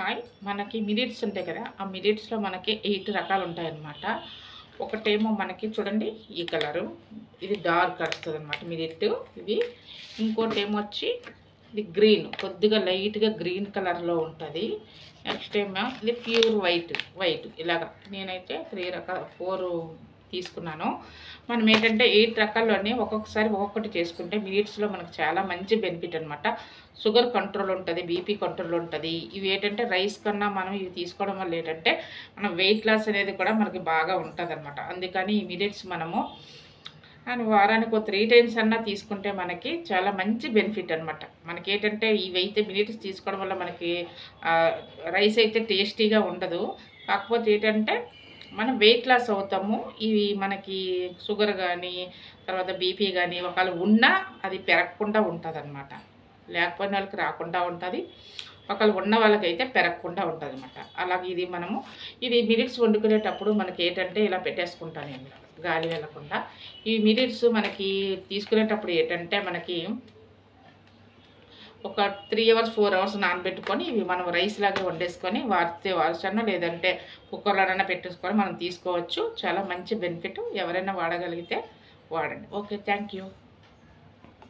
Hi, మనకి millets ఉంటాయి కదా, ఆ మిల్లెట్స్లో మనకి 8 రకాలు ఉంటాయన్నమాట. ఒకటేమో మనకి చూడండి ఈ కలరు, ఇది డార్క్ వస్తుంది అనమాట మిల్లెట్ ఇది. ఇంకోటేమో వచ్చి ఇది గ్రీన్, కొద్దిగా లైట్గా గ్రీన్ కలర్లో ఉంటుంది. నెక్స్ట్ ఏమో ఇది ప్యూర్ వైట్ ఇలాగా. నేనైతే 4 తీసుకున్నాను. మనం ఏంటంటే 8 రకాల్లోనే ఒక్కొక్కసారి ఒక్కొక్కటి చేసుకుంటే మిల్లెట్స్లో మనకు చాలా మంచి బెనిఫిట్ అనమాట. షుగర్ కంట్రోల్ ఉంటుంది, బీపీ కంట్రోల్ ఉంటుంది. ఇవి ఏంటంటే రైస్ కన్నా మనం ఇవి తీసుకోవడం వల్ల ఏంటంటే మనం వెయిట్ లాస్ అనేది కూడా మనకి బాగా ఉంటుంది అనమాట. అందుకని ఈ మిల్లెట్స్ మనము అండ్ వారానికి 3 టైమ్స్ అన్నా తీసుకుంటే మనకి చాలా మంచి బెనిఫిట్ అనమాట. మనకి ఏంటంటే ఇవైతే మిల్లెట్స్ తీసుకోవడం వల్ల మనకి రైస్ అయితే టేస్టీగా ఉండదు. కాకపోతే ఏంటంటే మనం వెయిట్ లాస్ అవుతాము. ఇవి మనకి షుగర్ కానీ తర్వాత బీపీ కానీ ఒకవేళ ఉన్నా అది పెరగకుండా ఉంటుంది అనమాట. లేకపోయిన వాళ్ళకి రాకుండా ఉంటుంది, ఒకవేళ ఉన్న వాళ్ళకైతే పెరగకుండా ఉంటుంది అనమాట. అలాగే ఇది మిల్లెట్స్ వండుకునేటప్పుడు మనకి ఏంటంటే ఇలా పెట్టేసుకుంటాను నేను, గాలి వెళ్ళకుండా. ఈ మిల్లెట్స్ మనకి తీసుకునేటప్పుడు ఏంటంటే మనకి ఒక 3 అవర్స్ 4 అవర్స్ నానబెట్టుకొని ఇవి మనం రైస్ లాగా వండేసుకొని వార్చన్నా లేదంటే కుక్కర్లోనైనా పెట్టేసుకొని మనం తీసుకోవచ్చు. చాలా మంచి బెనిఫిట్. ఎవరైనా వాడగలిగితే వాడండి. Okay, thank you.